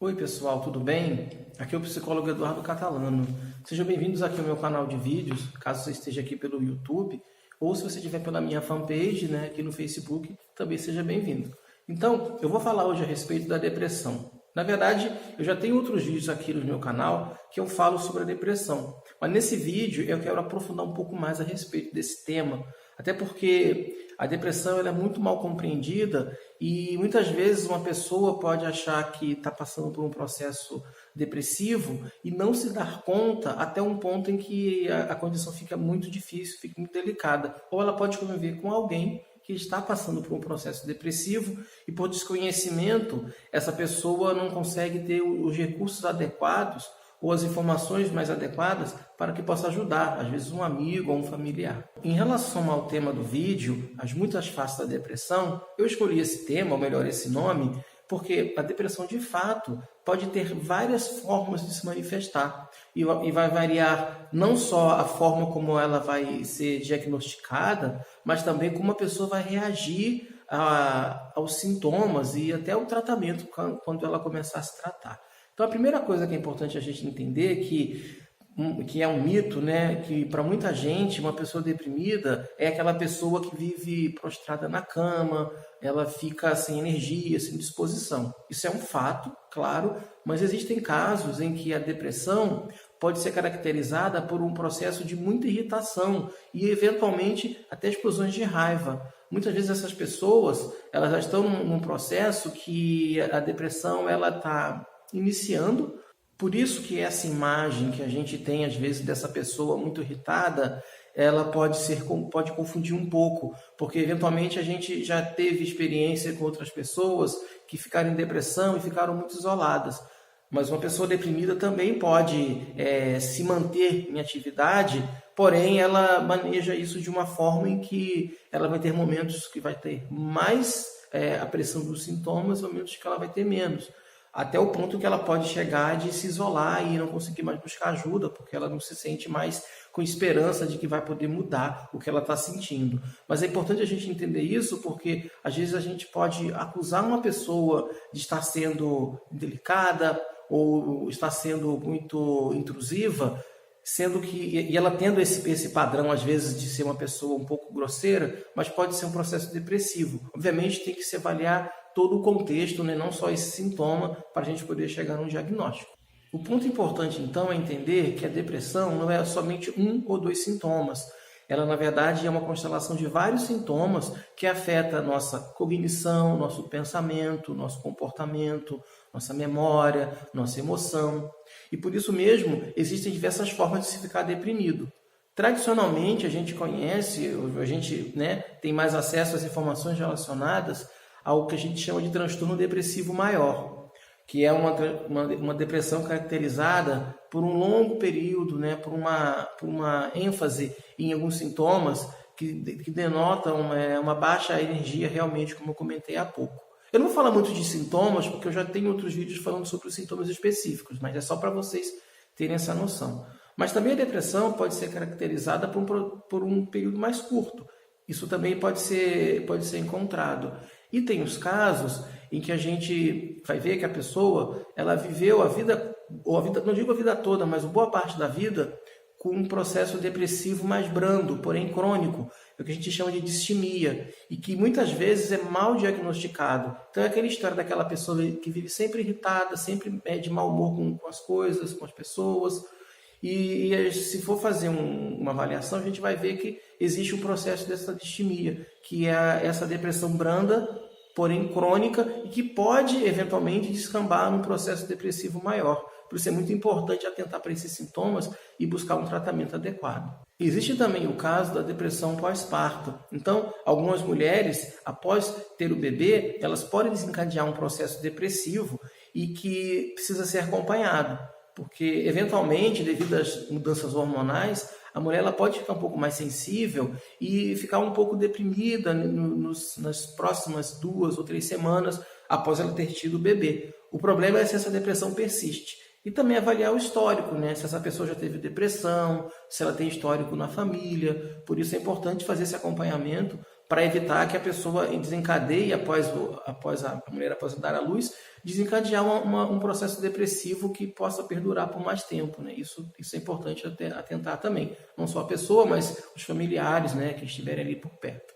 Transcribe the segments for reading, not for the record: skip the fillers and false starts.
Oi pessoal, tudo bem? Aqui é o psicólogo Eduardo Catalano. Sejam bem-vindos aqui ao meu canal de vídeos, caso você esteja aqui pelo YouTube, ou se você estiver pela minha fanpage, aqui no Facebook, também seja bem-vindo. Então, eu vou falar hoje a respeito da depressão. Na verdade, eu já tenho outros vídeos aqui no meu canal que eu falo sobre a depressão, mas nesse vídeo eu quero aprofundar um pouco mais a respeito desse tema, até porque a depressão ela é muito mal compreendida e muitas vezes uma pessoa pode achar que está passando por um processo depressivo e não se dar conta até um ponto em que a condição fica muito difícil, fica muito delicada. Ou ela pode conviver com alguém que está passando por um processo depressivo e por desconhecimento essa pessoa não consegue ter os recursos adequados ou as informações mais adequadas para que possa ajudar, às vezes um amigo ou um familiar. Em relação ao tema do vídeo, as muitas faces da depressão, eu escolhi esse tema, ou melhor, esse nome, porque a depressão de fato pode ter várias formas de se manifestar e vai variar não só a forma como ela vai ser diagnosticada, mas também como a pessoa vai reagir aos sintomas e até ao tratamento quando ela começar a se tratar. Então, a primeira coisa que é importante a gente entender que é um mito, que para muita gente, uma pessoa deprimida é aquela pessoa que vive prostrada na cama, ela fica sem energia, sem disposição. Isso é um fato, claro, mas existem casos em que a depressão pode ser caracterizada por um processo de muita irritação e, eventualmente, até explosões de raiva. Muitas vezes essas pessoas elas já estão num processo que a depressão ela está iniciando, por isso que essa imagem que a gente tem às vezes dessa pessoa muito irritada, ela pode confundir um pouco, porque eventualmente a gente já teve experiência com outras pessoas que ficaram em depressão e ficaram muito isoladas. Mas uma pessoa deprimida também pode se manter em atividade, porém ela maneja isso de uma forma em que ela vai ter momentos que vai ter mais a pressão dos sintomas, momentos que ela vai ter menos. Até o ponto que ela pode chegar de se isolar e não conseguir mais buscar ajuda, porque ela não se sente mais com esperança de que vai poder mudar o que ela está sentindo. Mas é importante a gente entender isso, porque às vezes a gente pode acusar uma pessoa de estar sendo indelicada ou estar sendo muito intrusiva, sendo que e ela tendo esse padrão às vezes de ser uma pessoa um pouco grosseira, mas pode ser um processo depressivo. Obviamente tem que se avaliar todo o contexto, não só esse sintoma, para a gente poder chegar num diagnóstico. O ponto importante, então, é entender que a depressão não é somente um ou dois sintomas. Ela, na verdade, é uma constelação de vários sintomas que afetam a nossa cognição, nosso pensamento, nosso comportamento, nossa memória, nossa emoção. E por isso mesmo, existem diversas formas de se ficar deprimido. Tradicionalmente, a gente conhece, a gente tem mais acesso às informações relacionadas ao que a gente chama de transtorno depressivo maior, que é uma depressão caracterizada por um longo período, por uma ênfase em alguns sintomas que denotam uma baixa energia realmente, como eu comentei há pouco. Eu não vou falar muito de sintomas, porque eu já tenho outros vídeos falando sobre os sintomas específicos, mas é só para vocês terem essa noção. Mas também a depressão pode ser caracterizada por um período mais curto. Isso também pode ser encontrado. E tem os casos em que a gente vai ver que a pessoa ela viveu a vida, não digo a vida toda, mas boa parte da vida com um processo depressivo mais brando, porém crônico, é o que a gente chama de distimia, e que muitas vezes é mal diagnosticado. Então é aquela história daquela pessoa que vive sempre irritada, sempre de mau humor com as coisas, com as pessoas. E se for fazer uma avaliação, a gente vai ver que existe um processo dessa distimia, que é essa depressão branda, porém crônica, e que pode eventualmente descambar num processo depressivo maior. Por isso é muito importante atentar para esses sintomas e buscar um tratamento adequado. Existe também o caso da depressão pós-parto. Então, algumas mulheres, após ter o bebê, elas podem desencadear um processo depressivo e que precisa ser acompanhado. Porque, eventualmente, devido às mudanças hormonais, a mulher ela pode ficar um pouco mais sensível e ficar um pouco deprimida nas próximas 2 ou 3 semanas após ela ter tido o bebê. O problema é se essa depressão persiste. E também avaliar o histórico, se essa pessoa já teve depressão, se ela tem histórico na família. Por isso é importante fazer esse acompanhamento para evitar que a pessoa desencadeie após a mulher após dar à luz, desencadear um processo depressivo que possa perdurar por mais tempo, né? Isso é importante atentar também, não só a pessoa, mas os familiares, né, que estiverem ali por perto.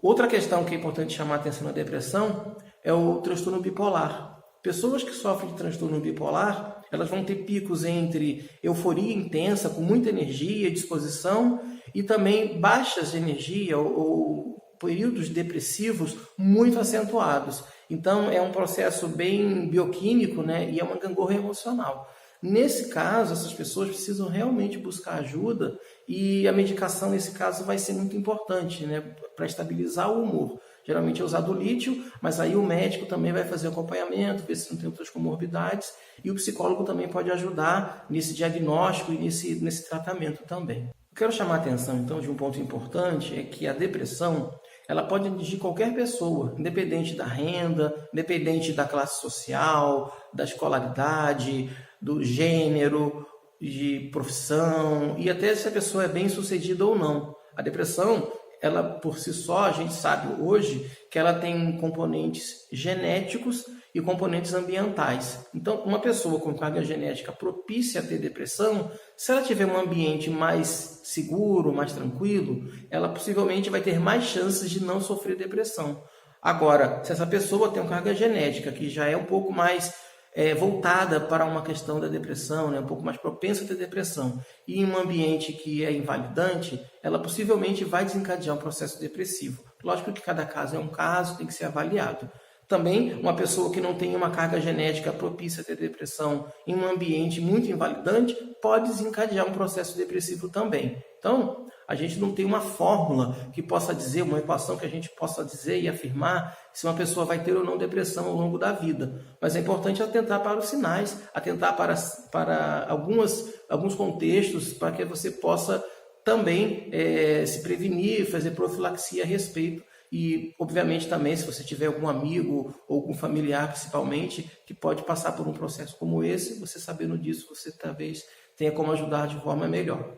Outra questão que é importante chamar a atenção na depressão é o transtorno bipolar. Pessoas que sofrem de transtorno bipolar, elas vão ter picos entre euforia intensa, com muita energia e disposição, e também baixas de energia ou períodos depressivos muito acentuados. Então, é um processo bem bioquímico, né? E é uma gangorra emocional. Nesse caso, essas pessoas precisam realmente buscar ajuda e a medicação, nesse caso, vai ser muito importante, né? Para estabilizar o humor. Geralmente é usado o lítio, mas aí o médico também vai fazer acompanhamento, ver se não tem outras comorbidades, e o psicólogo também pode ajudar nesse diagnóstico e nesse tratamento também. Eu quero chamar a atenção, então, de um ponto importante, é que a depressão, ela pode atingir qualquer pessoa, independente da renda, independente da classe social, da escolaridade, do gênero, de profissão, e até se a pessoa é bem-sucedida ou não. A depressão, ela por si só, a gente sabe hoje que ela tem componentes genéticos e componentes ambientais. Então, uma pessoa com carga genética propícia a ter depressão, se ela tiver um ambiente mais seguro, mais tranquilo, ela possivelmente vai ter mais chances de não sofrer depressão. Agora, se essa pessoa tem uma carga genética que já é um pouco mais voltada para uma questão da depressão, né, um pouco mais propensa a ter depressão, e em um ambiente que é invalidante, ela possivelmente vai desencadear um processo depressivo. Lógico que cada caso é um caso, tem que ser avaliado. Também, uma pessoa que não tem uma carga genética propícia a ter depressão em um ambiente muito invalidante pode desencadear um processo depressivo também. Então, a gente não tem uma fórmula que possa dizer, uma equação que a gente possa dizer e afirmar se uma pessoa vai ter ou não depressão ao longo da vida. Mas é importante atentar para os sinais, atentar para alguns contextos, para que você possa também se prevenir, fazer profilaxia a respeito. E, obviamente, também, se você tiver algum amigo ou algum familiar, principalmente, que pode passar por um processo como esse, você sabendo disso, você talvez tenha como ajudar de forma melhor.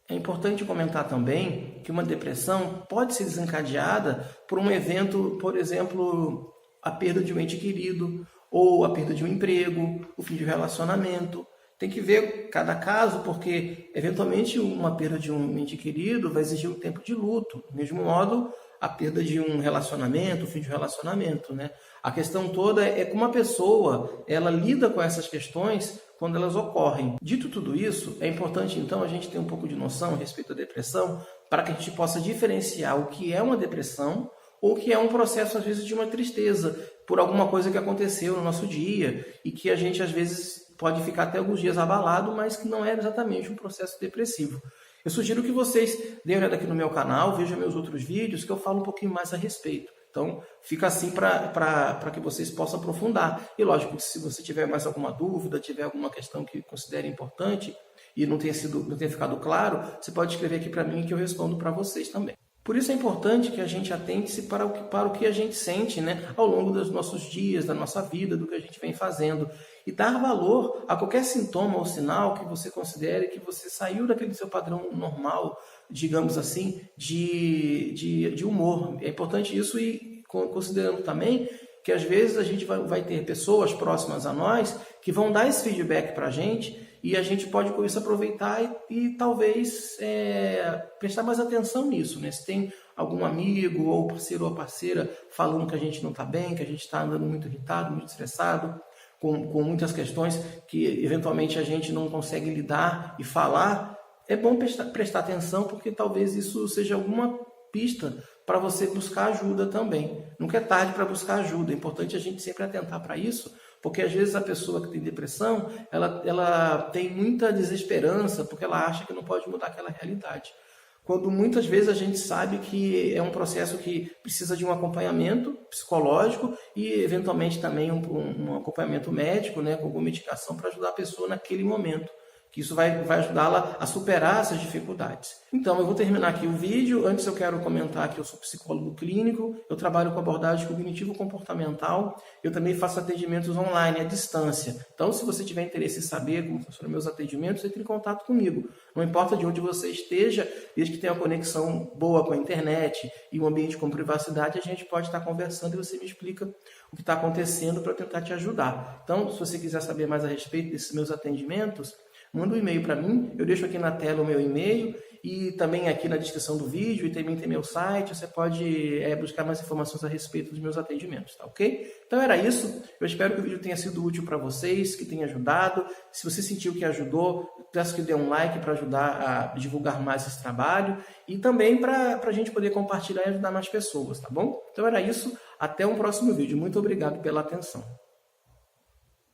É importante comentar também que uma depressão pode ser desencadeada por um evento, por exemplo, a perda de um ente querido, ou a perda de um emprego, o fim de um relacionamento. Tem que ver cada caso, porque, eventualmente, uma perda de um ente querido vai exigir um tempo de luto. Do mesmo modo, a perda de um relacionamento, o fim de um relacionamento, né? A questão toda é como a pessoa ela lida com essas questões quando elas ocorrem. Dito tudo isso, é importante então a gente ter um pouco de noção a respeito da depressão para que a gente possa diferenciar o que é uma depressão ou o que é um processo, às vezes, de uma tristeza por alguma coisa que aconteceu no nosso dia e que a gente, às vezes, pode ficar até alguns dias abalado, mas que não é exatamente um processo depressivo. Eu sugiro que vocês deem uma olhada aqui no meu canal, vejam meus outros vídeos, que eu falo um pouquinho mais a respeito. Então, fica assim para que vocês possam aprofundar. E, lógico, se você tiver mais alguma dúvida, tiver alguma questão que considere importante e não tenha ficado claro, você pode escrever aqui para mim que eu respondo para vocês também. Por isso é importante que a gente atente-se para o que a gente sente, né, ao longo dos nossos dias, da nossa vida, do que a gente vem fazendo. E dar valor a qualquer sintoma ou sinal que você considere que você saiu daquele seu padrão normal, digamos assim, de humor. É importante isso e considerando também que às vezes a gente vai ter pessoas próximas a nós que vão dar esse feedback para a gente e a gente pode com isso aproveitar e talvez prestar mais atenção nisso, né? Se tem algum amigo ou parceiro ou parceira falando que a gente não está bem, que a gente está andando muito irritado, muito estressado, com muitas questões que eventualmente a gente não consegue lidar e falar, é bom prestar atenção porque talvez isso seja alguma pista para você buscar ajuda também. Nunca é tarde para buscar ajuda, é importante a gente sempre atentar para isso, porque às vezes a pessoa que tem depressão, ela tem muita desesperança porque ela acha que não pode mudar aquela realidade. Quando muitas vezes a gente sabe que é um processo que precisa de um acompanhamento psicológico e eventualmente também um acompanhamento médico, né, com alguma medicação para ajudar a pessoa naquele momento. que isso vai ajudá-la a superar essas dificuldades. Então, eu vou terminar aqui o vídeo. Antes eu quero comentar que eu sou psicólogo clínico, eu trabalho com abordagem cognitivo-comportamental, eu também faço atendimentos online, à distância. Então, se você tiver interesse em saber como funcionam meus atendimentos, entre em contato comigo. Não importa de onde você esteja, desde que tenha uma conexão boa com a internet e um ambiente com privacidade, a gente pode estar conversando e você me explica o que está acontecendo para eu tentar te ajudar. Então, se você quiser saber mais a respeito desses meus atendimentos, manda um e-mail para mim, eu deixo aqui na tela o meu e-mail e também aqui na descrição do vídeo e também tem meu site, você pode buscar mais informações a respeito dos meus atendimentos, tá ok? Então era isso, eu espero que o vídeo tenha sido útil para vocês, que tenha ajudado. Se você sentiu que ajudou, peço que dê um like para ajudar a divulgar mais esse trabalho e também para a gente poder compartilhar e ajudar mais pessoas, tá bom? Então era isso, até um próximo vídeo, muito obrigado pela atenção.